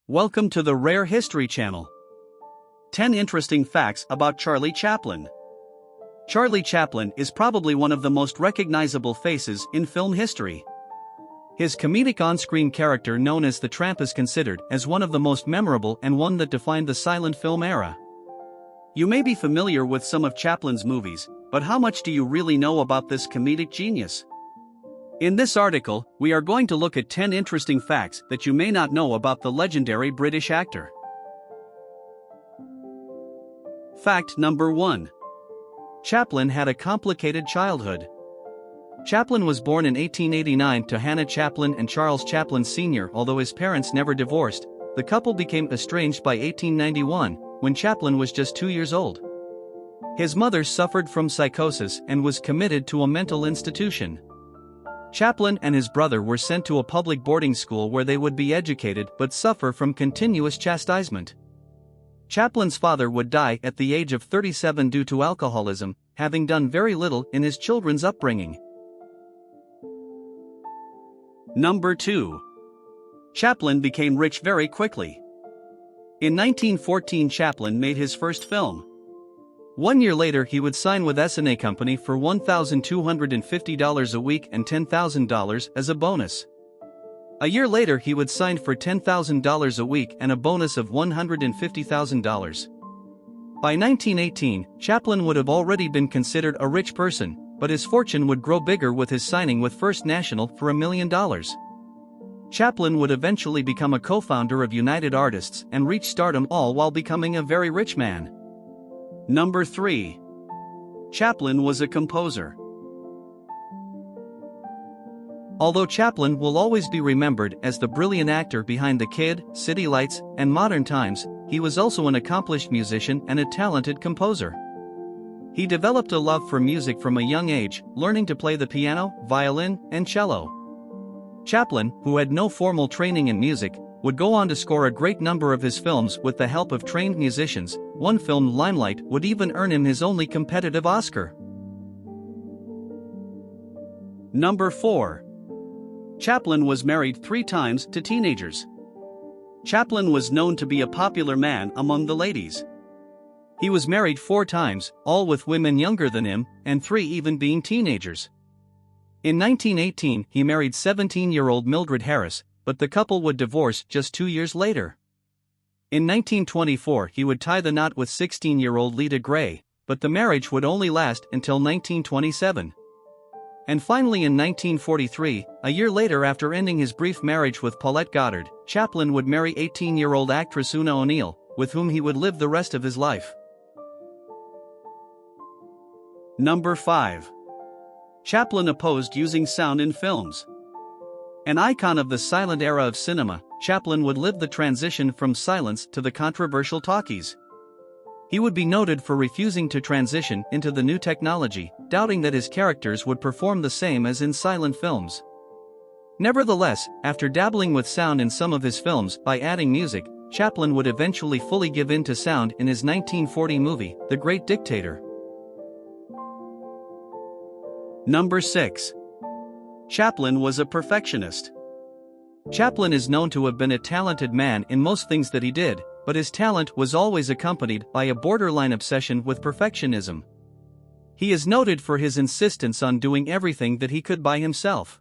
Welcome to the Rare History Channel. 10 interesting facts about Charlie Chaplin. Charlie Chaplin is probably one of the most recognizable faces in film history. His comedic on-screen character known as the Tramp is considered as one of the most memorable and one that defined the silent film era. You may be familiar with some of Chaplin's movies, but how much do you really know about this comedic genius? In this article, we are going to look at 10 interesting facts that you may not know about the legendary British actor. Fact number 1. Chaplin had a complicated childhood. Chaplin was born in 1889 to Hannah Chaplin and Charles Chaplin Sr. Although his parents never divorced, the couple became estranged by 1891, when Chaplin was just 2 years old. His mother suffered from psychosis and was committed to a mental institution. Chaplin and his brother were sent to a public boarding school where they would be educated but suffer from continuous chastisement. Chaplin's father would die at the age of 37 due to alcoholism, having done very little in his children's upbringing. Number 2. Chaplin became rich very quickly. In 1914, Chaplin made his first film. 1 year later, he would sign with S&A Company for $1,250 a week and $10,000 as a bonus. A year later, he would sign for $10,000 a week and a bonus of $150,000. By 1918, Chaplin would have already been considered a rich person, but his fortune would grow bigger with his signing with First National for $1 million. Chaplin would eventually become a co-founder of United Artists and reach stardom, all while becoming a very rich man. Number 3. Chaplin was a composer. Although Chaplin will always be remembered as the brilliant actor behind The Kid, City Lights, and Modern Times, he was also an accomplished musician and a talented composer. He developed a love for music from a young age, learning to play the piano, violin, and cello. Chaplin, who had no formal training in music, would go on to score a great number of his films with the help of trained musicians. One film, Limelight, would even earn him his only competitive Oscar. Number 4. Chaplin was married 3 times to teenagers. Chaplin was known to be a popular man among the ladies. He was married 4 times, all with women younger than him, and 3 even being teenagers. In 1918, he married 17-year-old Mildred Harris, but the couple would divorce just 2 years later. In 1924, he would tie the knot with 16-year-old Lita Gray, but the marriage would only last until 1927. And finally in 1943, a year later after ending his brief marriage with Paulette Goddard, Chaplin would marry 18-year-old actress Una O'Neill, with whom he would live the rest of his life. Number 5. Chaplin opposed using sound in films. An icon of the silent era of cinema, Chaplin would live the transition from silence to the controversial talkies. He would be noted for refusing to transition into the new technology, doubting that his characters would perform the same as in silent films. Nevertheless, after dabbling with sound in some of his films by adding music, Chaplin would eventually fully give in to sound in his 1940 movie, The Great Dictator. Number 6. Chaplin was a perfectionist. Chaplin is known to have been a talented man in most things that he did, but his talent was always accompanied by a borderline obsession with perfectionism. He is noted for his insistence on doing everything that he could by himself.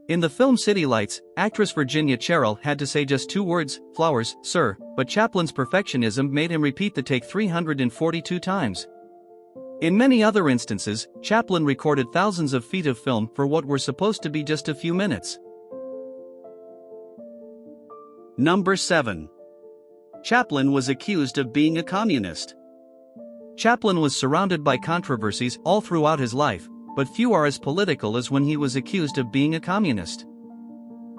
In the film City Lights, actress Virginia Cherrill had to say just 2 words, "Flowers, sir," but Chaplin's perfectionism made him repeat the take 342 times. In many other instances, Chaplin recorded thousands of feet of film for what were supposed to be just a few minutes. Number 7. Chaplin was accused of being a communist. Chaplin was surrounded by controversies all throughout his life, but few are as political as when he was accused of being a communist.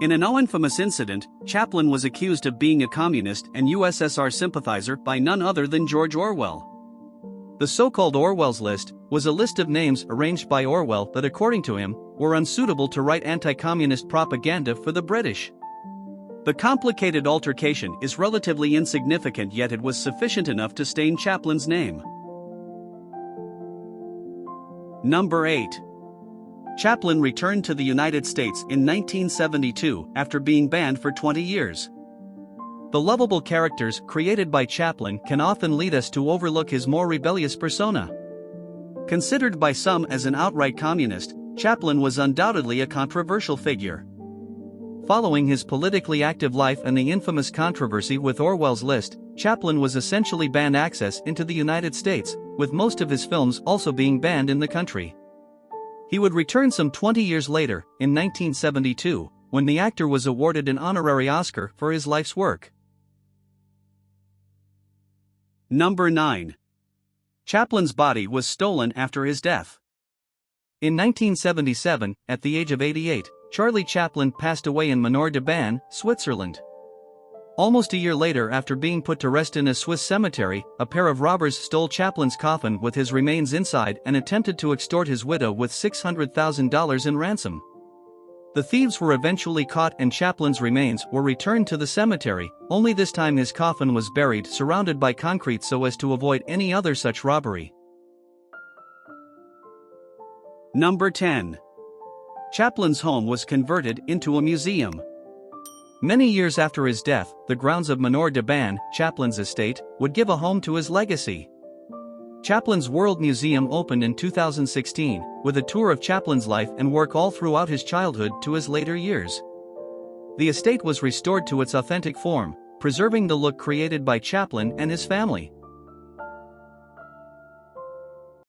In an infamous incident, Chaplin was accused of being a communist and USSR sympathizer by none other than George Orwell. The so-called Orwell's list was a list of names arranged by Orwell that, according to him, were unsuitable to write anti-communist propaganda for the British. The complicated altercation is relatively insignificant, yet it was sufficient enough to stain Chaplin's name. Number 8. Chaplin returned to the United States in 1972 after being banned for 20 years. The lovable characters created by Chaplin can often lead us to overlook his more rebellious persona. Considered by some as an outright communist, Chaplin was undoubtedly a controversial figure. Following his politically active life and the infamous controversy with Orwell's List, Chaplin was essentially banned access into the United States, with most of his films also being banned in the country. He would return some 20 years later, in 1972, when the actor was awarded an honorary Oscar for his life's work. Number 9. Chaplin's body was stolen after his death. In 1977, at the age of 88, Charlie Chaplin passed away in Menor-de-Ban, Switzerland. Almost a year later, after being put to rest in a Swiss cemetery, a pair of robbers stole Chaplin's coffin with his remains inside and attempted to extort his widow with $600,000 in ransom. The thieves were eventually caught and Chaplin's remains were returned to the cemetery, only this time his coffin was buried surrounded by concrete so as to avoid any other such robbery. Number 10. Chaplin's home was converted into a museum. Many years after his death, the grounds of Menor-de-Ban, Chaplin's estate, would give a home to his legacy. Chaplin's World Museum opened in 2016, with a tour of Chaplin's life and work all throughout his childhood to his later years. The estate was restored to its authentic form, preserving the look created by Chaplin and his family.